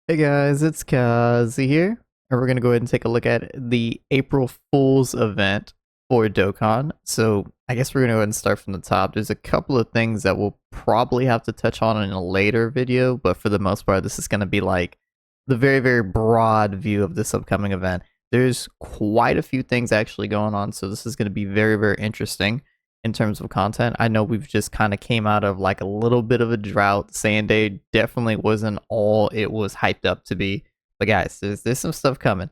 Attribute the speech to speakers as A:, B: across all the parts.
A: Hey guys, it's Kazi here, and we're gonna go ahead and take a look at the April Fool's event for Dokkan. So I guess we're gonna go ahead and start from the top. There's a couple of things that we'll probably have to touch on in a later video, but for the most part, this is gonna be like the very, very broad view of this upcoming event. There's quite a few things actually going on, so this is gonna be very, very interesting in terms of content. I know we've just kind of came out of like a little bit of a drought. Sand Day definitely wasn't all it was hyped up to be. But guys, there's some stuff coming.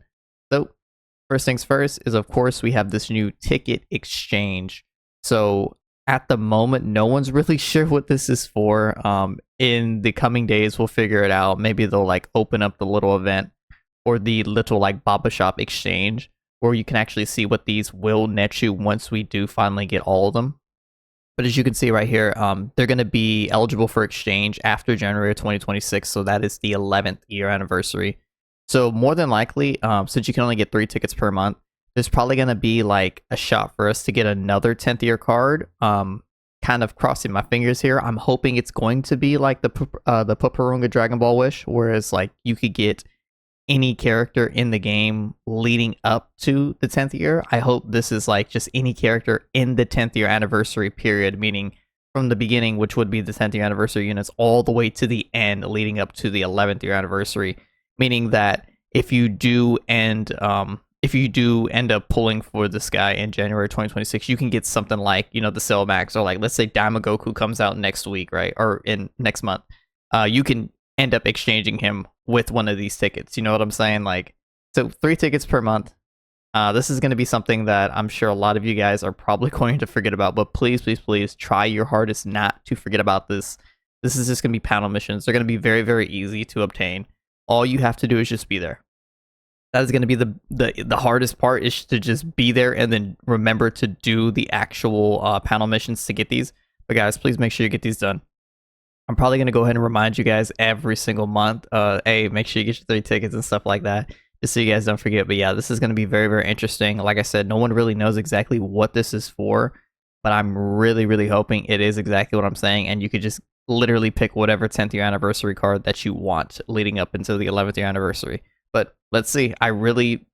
A: So first things first is of course we have this new ticket exchange. So at the moment, no one's really sure what this is for. In the coming days, we'll figure it out. Maybe they'll like open up the little event or the little like Baba Shop exchange where you can actually see what these will net you once we do finally get all of them. But as you can see right here, they're going to be eligible for exchange after January 2026, so that is the 11th year anniversary. So more than likely, since you can only get 3 tickets per month, there's probably going to be like a shot for us to get another 10th year card. Kind of crossing my fingers here. I'm hoping it's going to be like the Puparunga Dragon Ball Wish, whereas like you could get any character in the game leading up to the 10th year. I hope this is like just any character in the 10th year anniversary period, meaning from the beginning, which would be the 10th year anniversary units, all the way to the end leading up to the 11th year anniversary, meaning that if you do end up pulling for this guy in January 2026, you can get something like, you know, the Cell Max, or like let's say Daimagoku comes out next week, right? Or in next month. You can end up exchanging him with one of these tickets. You know what I'm saying? Like, so 3 tickets per month. This is going to be something that I'm sure a lot of you guys are probably going to forget about, but please, please, please try your hardest not to forget about this. This is just going to be panel missions. They're going to be very, very easy to obtain. All you have to do is just be there. That is going to be the hardest part, is to just be there and then remember to do the actual panel missions to get these. But guys, please make sure you get these done. I'm probably going to go ahead and remind you guys every single month, hey, make sure you get your 3 tickets and stuff like that, just so you guys don't forget. But yeah, this is going to be very, very interesting. Like I said, no one really knows exactly what this is for, but I'm really, really hoping it is exactly what I'm saying, and you could just literally pick whatever 10th year anniversary card that you want leading up until the 11th year anniversary. But let's see. I really,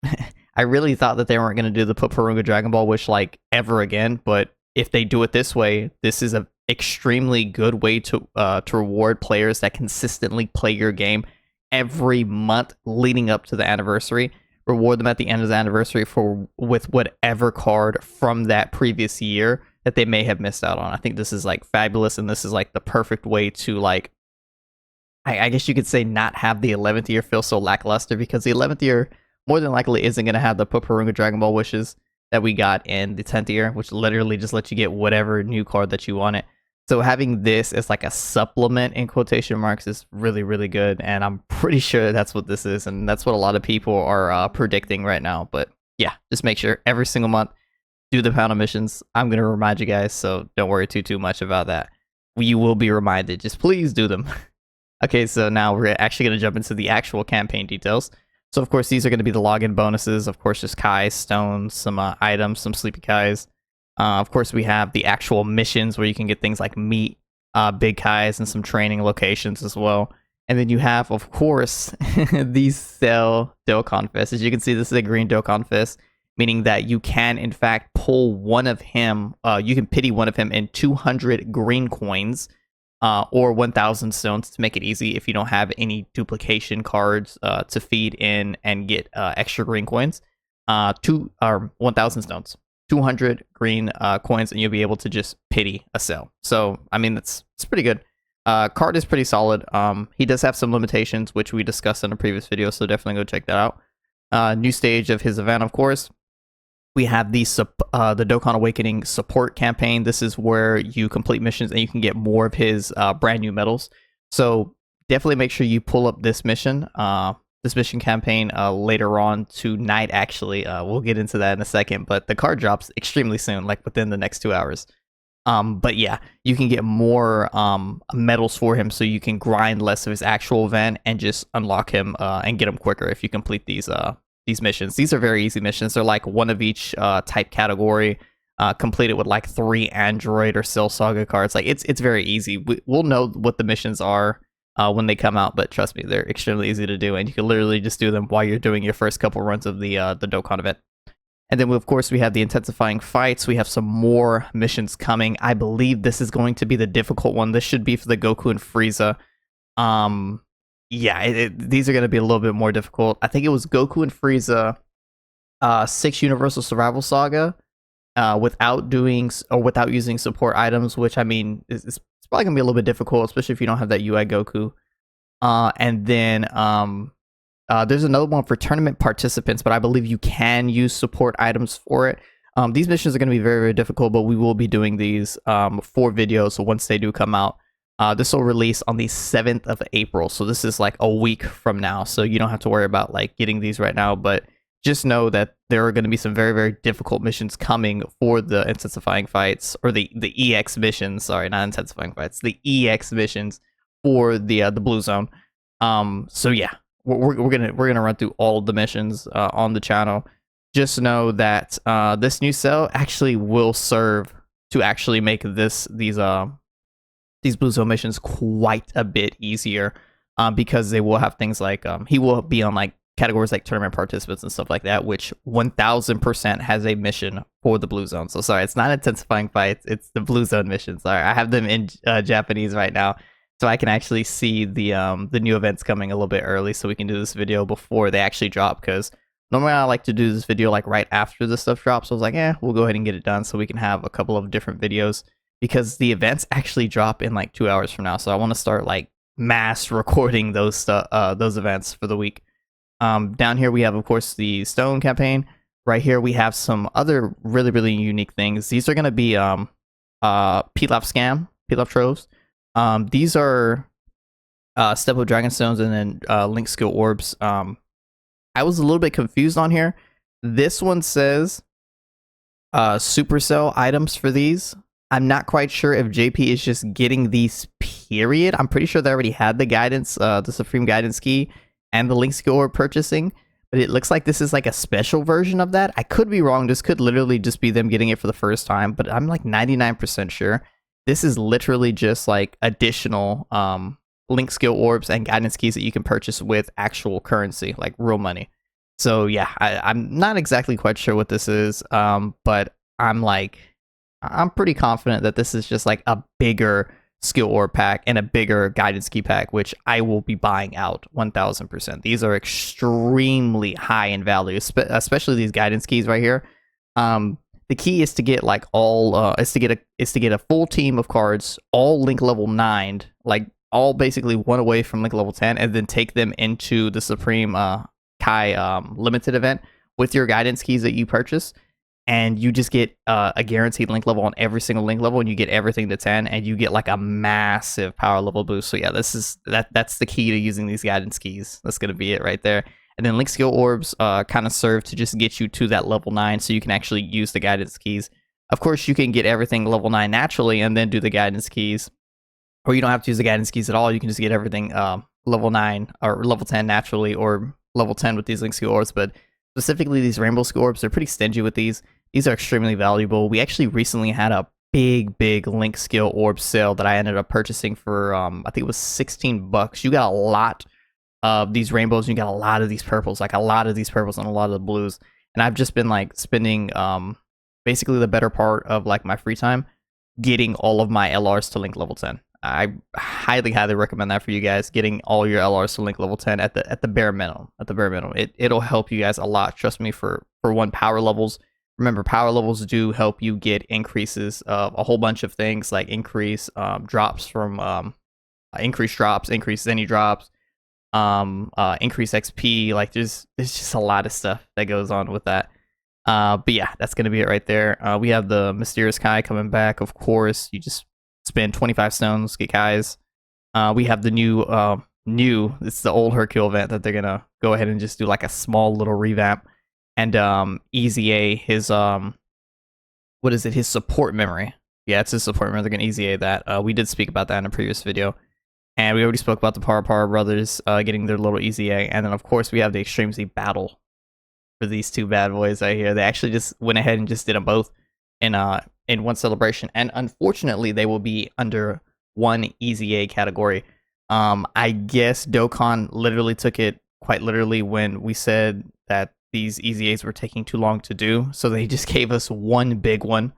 A: I really thought that they weren't going to do the Puparunga Dragon Ball Wish like ever again, but if they do it this way, this is a extremely good way to reward players that consistently play your game every month leading up to the anniversary. Reward them at the end of the anniversary with whatever card from that previous year that they may have missed out on. I think this is like fabulous, and this is like the perfect way to like, I guess you could say, not have the 11th year feel so lackluster, because the 11th year more than likely isn't going to have the Puparunga Dragon Ball Wishes that we got in the 10th year, which literally just lets you get whatever new card that you wanted. So having this as like a supplement in quotation marks is really, really good, and I'm pretty sure that's what this is, and that's what a lot of people are predicting right now. But yeah, just make sure every single month do the panel missions. I'm gonna remind you guys, so don't worry too much about that. You will be reminded. Just please do them. Okay, so now we're actually gonna jump into the actual campaign details. So of course these are gonna be the login bonuses. Of course, just Kai, stones, some items, some sleepy Kais. Of course, we have the actual missions where you can get things like meat, big Kais, and some training locations as well. And then you have, of course, the Cell DOKKANFEST. As you can see, this is a green DOKKANFEST, meaning that you can, in fact, pull one of him. You can pity one of him in 200 green coins or 1,000 stones to make it easy if you don't have any duplication cards to feed in and get extra green coins. 1,000 stones. 200 green coins, and you'll be able to just pity a Cell. So I mean, it's pretty good. Card is pretty solid. He does have some limitations, which we discussed in a previous video, so definitely go check that out. New stage of his event, of course. We have the Dokkan Awakening support campaign. This is where you complete missions and you can get more of his brand new medals. So definitely make sure you pull up this mission. This mission campaign later on tonight, actually. We'll get into that in a second, but the card drops extremely soon, like within the next 2 hours. But yeah, you can get more medals for him, so you can grind less of his actual event and just unlock him and get him quicker if you complete these missions. These are very easy missions. They're like one of each type category, completed with like 3 Android or Cell Saga cards. Like it's very easy. We'll know what the missions are when they come out, but trust me, they're extremely easy to do, and you can literally just do them while you're doing your first couple runs of the Dokkan event. And then, of course, we have the intensifying fights. We have some more missions coming. I believe this is going to be the difficult one. This should be for the Goku and Frieza. Yeah, these are going to be a little bit more difficult. I think it was Goku and Frieza, 6 Universal Survival Saga, without using support items, which I mean, it's probably going to be a little bit difficult, especially if you don't have that UI Goku. And then there's another one for tournament participants, but I believe you can use support items for it. These missions are going to be very, very difficult, but we will be doing these for videos. So once they do come out, this will release on the 7th of April. So this is like a week from now. So you don't have to worry about like getting these right now, but just know that there are going to be some very, very difficult missions coming for the intensifying fights, or the EX missions. Sorry, not intensifying fights, the EX missions for the Blue Zone. So yeah. We're gonna run through all of the missions on the channel. Just know that this new cell actually will serve to actually make these Blue Zone missions quite a bit easier, because they will have things like he will be on like categories like tournament participants and stuff like that, which 1000% has a mission for the Blue Zone. So sorry, it's not intensifying fights, it's the Blue Zone missions. Sorry, I have them in Japanese right now, so I can actually see the new events coming a little bit early, so we can do this video before they actually drop, because normally I like to do this video like right after the stuff drops. So I was like, we'll go ahead and get it done so we can have a couple of different videos, because the events actually drop in like 2 hours from now. So I want to start like mass recording those events for the week. Down here we have, of course, the Stone campaign. Right here we have some other really, really unique things. These are going to be Pilaf Troves. These are Step of Dragon Stones and then Link Skill Orbs. I was a little bit confused on here. This one says Supercell items for these. I'm not quite sure if JP is just getting these, period. I'm pretty sure they already had the guidance, the Supreme Guidance Key and the Link Skill Orb purchasing, but it looks like this is like a special version of that. I could be wrong. This could literally just be them getting it for the first time, but I'm like 99% sure. This is literally just like additional Link Skill Orbs and Guidance Keys that you can purchase with actual currency, like real money. So yeah, I'm not exactly quite sure what this is, but I'm pretty confident that this is just like a bigger Skill Orb pack and a bigger Guidance Key pack, which I will be buying out 1000%. These are extremely high in value, especially these Guidance Keys right here. The key is to get like all is to get a full team of cards, all Link level 9, like all basically one away from Link level 10, and then take them into the Supreme Kai limited event with your Guidance Keys that you purchase, and you just get a guaranteed Link level on every single Link level, and you get everything to 10, and you get like a massive power level boost. So yeah, that's the key to using these Guidance Keys. That's gonna be it right there. And then Link Skill Orbs kind of serve to just get you to that level 9, so you can actually use the Guidance Keys. Of course, you can get everything level 9 naturally and then do the Guidance Keys. Or you don't have to use the Guidance Keys at all. You can just get everything level 9 or level 10 naturally, or level 10 with these Link Skill Orbs. But specifically these Rainbow Skill Orbs, they're pretty stingy with these. These are extremely valuable. We actually recently had a big Link Skill Orb sale that I ended up purchasing for, I think it was $16. You got a lot of these rainbows, and you got a lot of these purples, and a lot of the blues. And I've just been like spending basically the better part of like my free time getting all of my LRs to Link level 10. I highly recommend that for you guys, getting all your LRs to Link level 10 at the bare minimum. It'll help you guys a lot. Trust me. For one, power levels. Remember, power levels do help you get increases of a whole bunch of things, like increase drops from increased drops, increased any drops, increase XP. Like there's just a lot of stuff that goes on with that. But yeah, that's gonna be it right there. We have the Mysterious Kai coming back. Of course, you just spend 25 stones, get Kais. We have the new, it's the old Hercule event that they're gonna go ahead and just do like a small little revamp. And Easy A, his what is it? His support memory. Yeah, it's his support memory. They're gonna Easy A that. We did speak about that in a previous video. And we already spoke about the Power Brothers getting their little Easy A. And then, of course, we have the Extreme Z battle for these two bad boys right here. They actually just went ahead and just did them both in one celebration. And unfortunately, they will be under one Easy A category. I guess Dokkan literally took it quite literally when we said that these EZAs were taking too long to do, so they just gave us one big one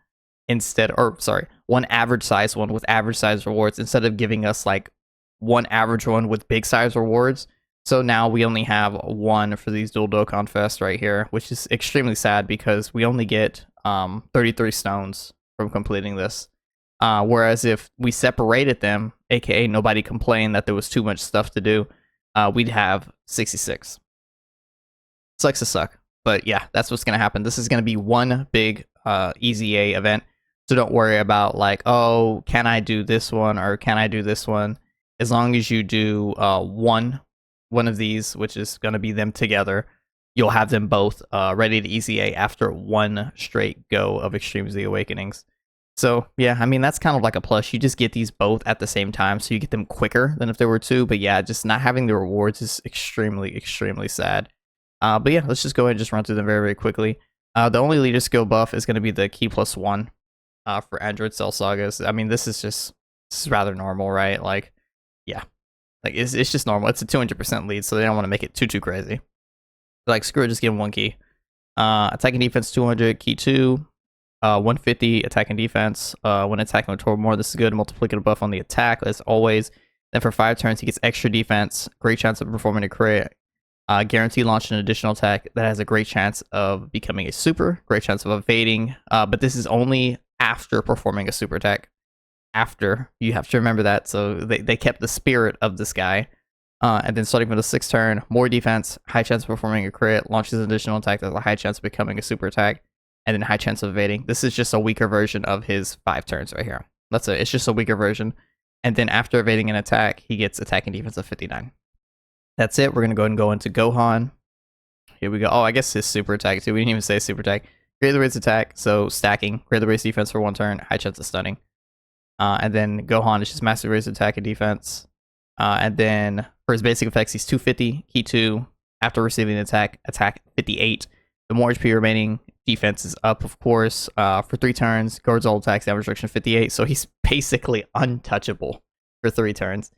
A: instead, or sorry, one average size one with average size rewards instead of giving us like one average one with big size rewards. So now we only have one for these dual Dokkan Fest right here, which is extremely sad because we only get 33 stones from completing this. Whereas if we separated them, aka nobody complained that there was too much stuff to do, we'd have 66. Sucks to suck. But yeah, that's what's going to happen. This is going to be one big EZA event. So don't worry about like, oh, can I do this one or can I do this one? As long as you do one of these, which is going to be them together, you'll have them both ready to EZA after one straight go of Extreme Z Awakenings. So yeah, I mean, that's kind of like a plus. You just get these both at the same time, so you get them quicker than if there were two. But yeah, just not having the rewards is extremely, extremely sad. But yeah, let's just go ahead and just run through them very, very quickly. The only leader skill buff is going to be the key +1 for Android Cell Sagas. I mean, this is rather normal, right? Like, yeah, like it's just normal. It's a 200% lead, so they don't want to make it too crazy. Like, screw it, just give them one key. Attacking defense 200, key 2. 150 attack and defense. When attacking with Tormore, this is good. Multiplicative buff on the attack, as always. Then for 5 turns, he gets extra defense. Great chance of performing a crit. Guarantee launch an additional attack that has a great chance of becoming a super. Great chance of evading. But this is only after performing a super attack. After. You have to remember that. So they kept the spirit of this guy. And then starting from the 6th turn, more defense. High chance of performing a crit. Launches an additional attack that has a high chance of becoming a super attack. And then high chance of evading. This is just a weaker version of his 5 turns right here. That's it. It's just a weaker version. And then after evading an attack, he gets attack and defense of 59. That's it. We're going to go ahead and go into Gohan. Here we go. Oh, I guess his super attack too. We didn't even say super attack. Greatly raised attack, so stacking. Greatly raised defense for 1 turn. High chance of stunning. And then Gohan is just massive raised attack and defense. And then for his basic effects, he's 250. Key 2. After receiving an attack 58. The more HP remaining, defense is up, of course. For 3 turns, guards all attacks, damage reduction 58. So he's basically untouchable for 3 turns.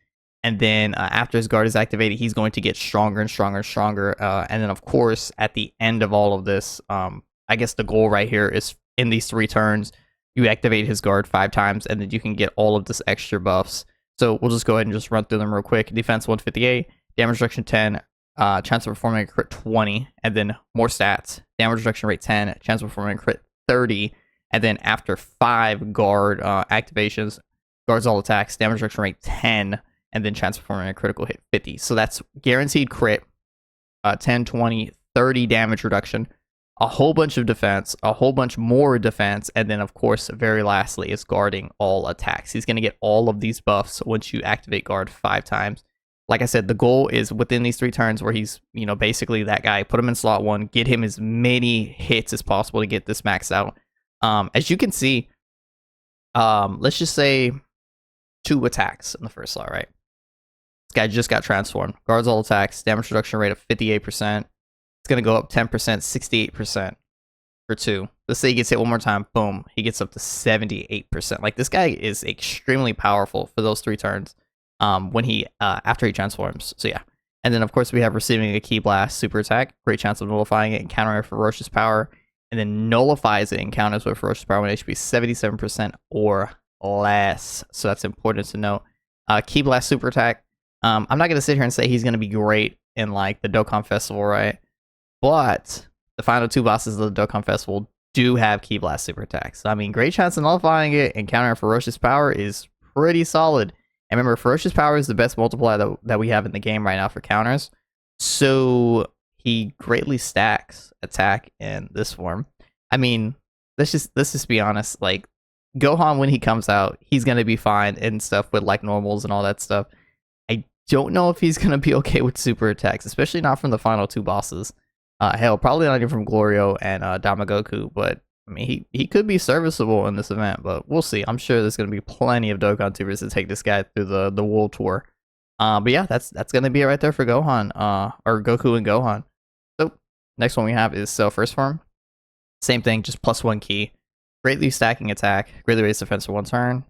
A: And then after his guard is activated, he's going to get stronger and stronger and stronger. And then, of course, at the end of all of this, I guess the goal right here is in these 3 turns, you activate his guard 5 times, and then you can get all of this extra buffs. So we'll just go ahead and just run through them real quick. Defense 158, damage reduction 10, chance of performing a crit 20, and then more stats. Damage reduction rate 10, chance of performing a crit 30, and then after 5 guard activations, guards all attacks, damage reduction rate 10, and then chance of performing a critical hit 50. So that's guaranteed crit, 10, 20, 30 damage reduction, a whole bunch of defense, a whole bunch more defense, and then of course, very lastly, is guarding all attacks. He's going to get all of these buffs once you activate guard 5 times. Like I said, the goal is within these 3 turns where he's, basically that guy, put him in slot 1, get him as many hits as possible to get this maxed out. As you can see, let's just say 2 attacks in the first slot, right? This guy just got transformed. Guards all attacks, damage reduction rate of 58%. It's going to go up 10%, 68% for 2. Let's say he gets hit one more time, boom, he gets up to 78%. Like, this guy is extremely powerful for those 3 turns. When he after he transforms. So yeah. And then of course we have receiving a Ki Blast super attack, great chance of nullifying it and countering a ferocious power, and then nullifies it and counters with ferocious power when HP 77% or less. So that's important to note. Ki Blast super attack. I'm not gonna sit here and say he's gonna be great in like the Dokkan Festival, right? But the final 2 bosses of the Dokkan Festival do have Ki Blast super attacks. So, I mean, great chance of nullifying it and countering ferocious power is pretty solid. And remember, Ferocious Power is the best multiplier that we have in the game right now for counters. So he greatly stacks attack in this form. I mean, let's just be honest. Like, Gohan, when he comes out, he's going to be fine and stuff with like normals and all that stuff. I don't know if he's going to be okay with super attacks, especially not from the final 2 bosses. Hell, probably not even from Glorio and Damagoku, but I mean, he could be serviceable in this event, but we'll see. I'm sure there's going to be plenty of Dokkan tubers to take this guy through the world tour. But yeah, that's going to be it right there for Gohan, or Goku and Gohan. So next one we have is Cell First Form. Same thing, just +1 key. Greatly stacking attack, greatly raised defense for 1 turn.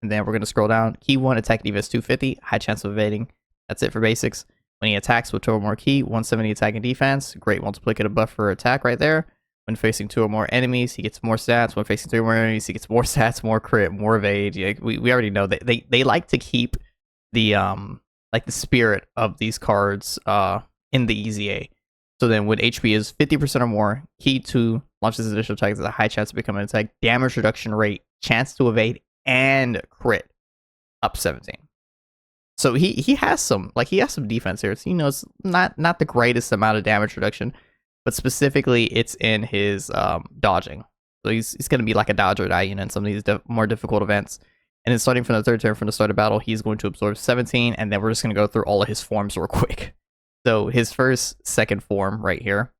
A: And then we're going to scroll down. Key 1, attack defense 250, high chance of evading. That's it for basics. When he attacks with 2 or more key, 170 attack and defense. Great multiplicative buff for attack right there. When facing 2 or more enemies, he gets more stats. When facing 3 or more enemies, he gets more stats, more crit, more evade. Yeah, we already know that they like to keep the like the spirit of these cards in the EZA. So then when HP is 50% or more, key 2 launches additional attacks with a high chance to become an attack, damage reduction rate, chance to evade, and crit up 17. So he has some defense here. So, it's not the greatest amount of damage reduction, but specifically it's in his dodging. So he's going to be like a dodge or die unit in some of these more difficult events. And then starting from the 3rd turn from the start of battle, he's going to absorb 17, and then we're just going to go through all of his forms real quick. So his second form right here,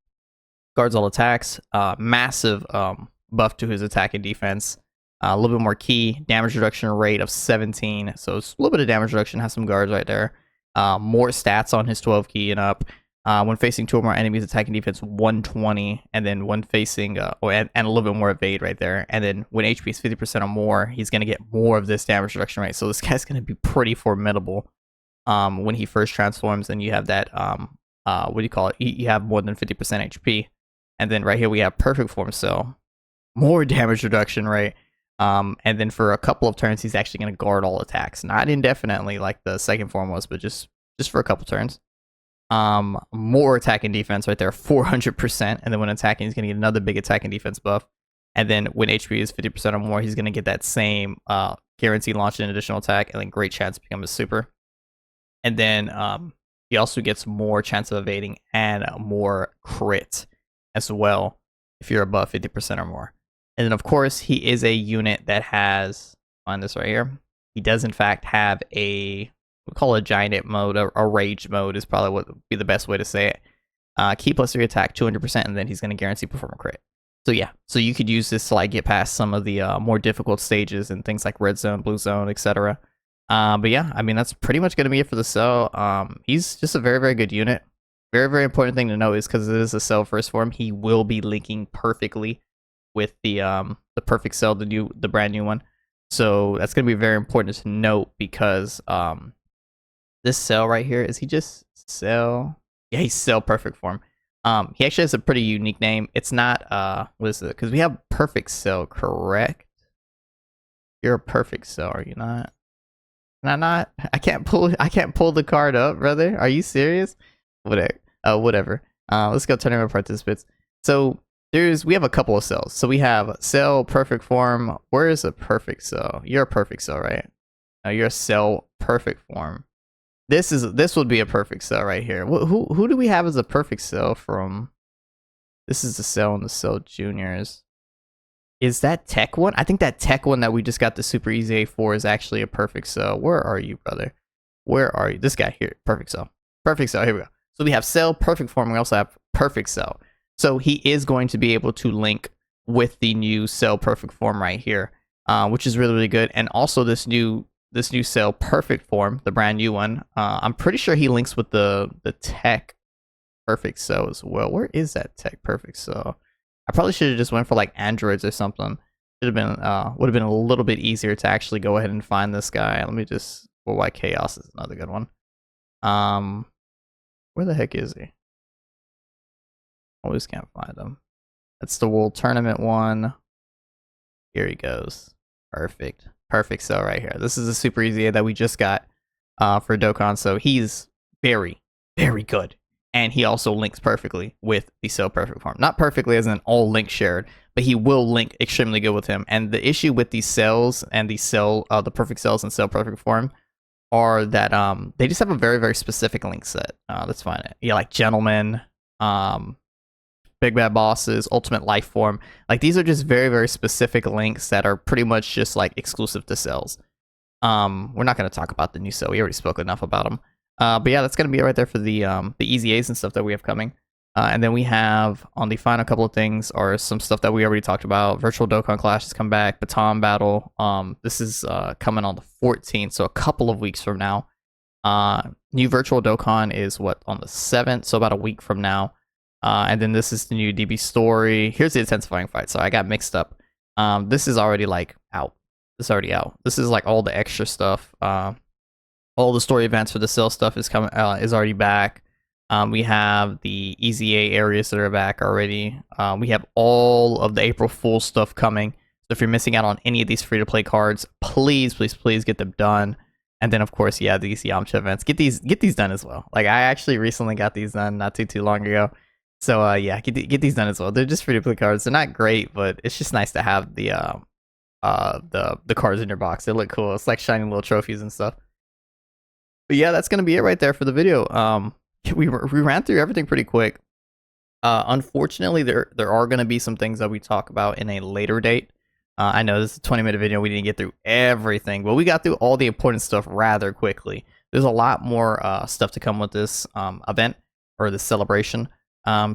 A: guards all attacks, massive buff to his attack and defense, a little bit more key, damage reduction rate of 17, so it's a little bit of damage reduction, has some guards right there, more stats on his 12 key and up. When facing 2 or more enemies, attack and defense 120, and then when facing, and a little bit more evade right there. And then when HP is 50% or more, he's going to get more of this damage reduction rate. So this guy's going to be pretty formidable when he first transforms, and you have that, what do you call it? You have more than 50% HP. And then right here we have perfect form cell, more damage reduction rate. And then for a couple of turns, he's actually going to guard all attacks, not indefinitely like the second form was, but just for a couple turns. More attack and defense right there, 400%. And then when attacking, he's going to get another big attack and defense buff. And then when HP is 50% or more, he's going to get that same guaranteed launch and additional attack, and then great chance to become a super. And then he also gets more chance of evading and more crit as well if you're above 50% or more. And then of course he is a unit that has, find this right here, he does in fact have we call it a giant mode, a rage mode is probably what would be the best way to say it. Key plus 3 attack 200%, and then he's going to guarantee perform a crit. So yeah, so you could use this to like get past some of the more difficult stages and things like red zone, blue zone, etc. But yeah, I mean that's pretty much going to be it for the cell. He's just a very, very good unit. Very, very important thing to know is because it is a cell first form, he will be linking perfectly with the perfect cell, the brand new one. So that's going to be very important to note because this cell right here, is he just cell? Yeah, he's cell perfect form. He actually has a pretty unique name. It's not what is it? Because we have perfect cell, correct? You're a perfect cell, are you not? Can I not? I can't pull the card up, brother. Are you serious? Whatever. Let's go tournament participants. So we have a couple of cells. So we have cell perfect form. Where is a perfect cell? You're a perfect cell, right? No, you're a cell perfect form. This would be a perfect cell right here. Who do we have as a perfect cell from? This is the cell in the cell juniors. Is that tech one? I think that tech one that we just got the super easy A4 is actually a perfect cell. Where are you, brother? Where are you? This guy here, perfect cell. Perfect cell. Here we go. So we have cell perfect form. We also have perfect cell. So he is going to be able to link with the new cell perfect form right here, which is really, really good. And also this new cell perfect form, the brand new one, I'm pretty sure he links with the tech perfect cell as well. Where is that tech perfect cell? I probably should have just went for like androids or something. Should have been would have been a little bit easier to actually go ahead and find this guy. Let me just, well, White Chaos is another good one. Where the heck is he? Always can't find him. That's the World Tournament one. Here he goes. Perfect cell right here. This is a super easy that we just got for Dokkan, so he's very, very good. And he also links perfectly with the cell perfect form. Not perfectly as in all links shared, but he will link extremely good with him. And the issue with these cells and the perfect cells and cell perfect form are that they just have a very, very specific link set. Let's find it. Yeah, like Gentleman, Big Bad Bosses, Ultimate Life Form. Like these are just very, very specific links that are pretty much just like exclusive to cells. We're not going to talk about the new cell. We already spoke enough about them. But yeah, that's going to be it right there for the easy A's and stuff that we have coming. And then we have on the final couple of things are some stuff that we already talked about. Virtual Dokkan Clash has come back. Baton Battle. This is coming on the 14th, so a couple of weeks from now. New Virtual Dokkan is on the 7th, so about a week from now. And then this is the new DB story. Here's the intensifying fight. So I got mixed up. This is already like out. It's already out. This is like all the extra stuff. All the story events for the sale stuff is coming. Is already back. We have the EZA areas that are back already. We have all of the April Fool stuff coming. So if you're missing out on any of these free-to-play cards, please, please, please get them done. And then, of course, yeah, these Yamcha events. Get these done as well. Like, I actually recently got these done not too long ago. So, yeah, get these done as well. They're just free-to-play cards. They're not great, but it's just nice to have the cards in your box. They look cool. It's like shiny little trophies and stuff. But yeah, that's gonna be it right there for the video. We ran through everything pretty quick. Unfortunately, there are gonna be some things that we talk about in a later date. I know this is a 20-minute video. We didn't get through everything, but we got through all the important stuff rather quickly. There's a lot more stuff to come with this event or this celebration.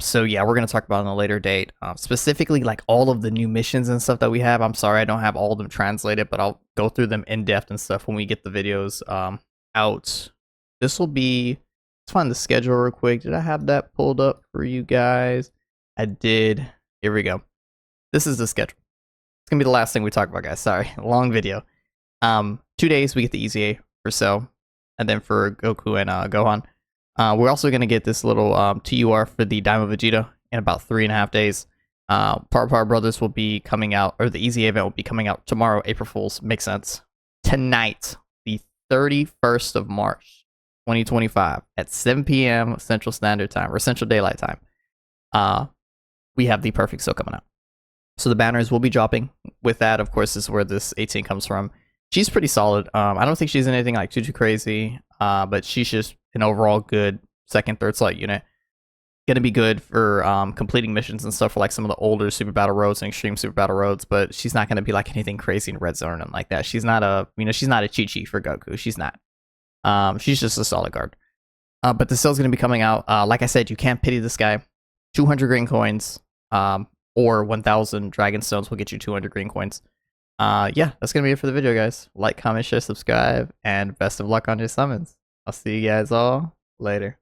A: So yeah, we're gonna talk about it on a later date. Specifically, like all of the new missions and stuff that we have. I'm sorry I don't have all of them translated, but I'll go through them in depth and stuff when we get the videos out. This will be. Let's find the schedule real quick. Did I have that pulled up for you guys? I did. Here we go. This is the schedule. It's gonna be the last thing we talk about, guys. Sorry, long video. 2 days we get the EZA for sale, and then for Goku and Gohan. We're also gonna get this little TUR for the Daima Vegeta in about 3.5 days. Power Brothers will be coming out, or the EZA event will be coming out tomorrow, April Fools. Makes sense. Tonight, the 31st of March, 2025, at 7 p.m. Central Standard Time, or Central Daylight Time. We have the Perfect Cell coming out. So the banners will be dropping. With that, of course, is where this 18 comes from. She's pretty solid. I don't think she's anything like too crazy, but she's just an overall good second, third slot unit. Gonna be good for completing missions and stuff for like some of the older Super Battle Roads and Extreme Super Battle Roads, but she's not gonna be like anything crazy in Red Zone and like that. She's not a, she's not a Chi-Chi for Goku. She's not. She's just a solid guard. But the sale's gonna be coming out. Like I said, you can't pity this guy. 200 green coins. Or 1,000 Dragon Stones will get you 200 green coins. Yeah, that's gonna be it for the video, guys. Like, comment, share, subscribe, and best of luck on your summons. I'll see you guys all later.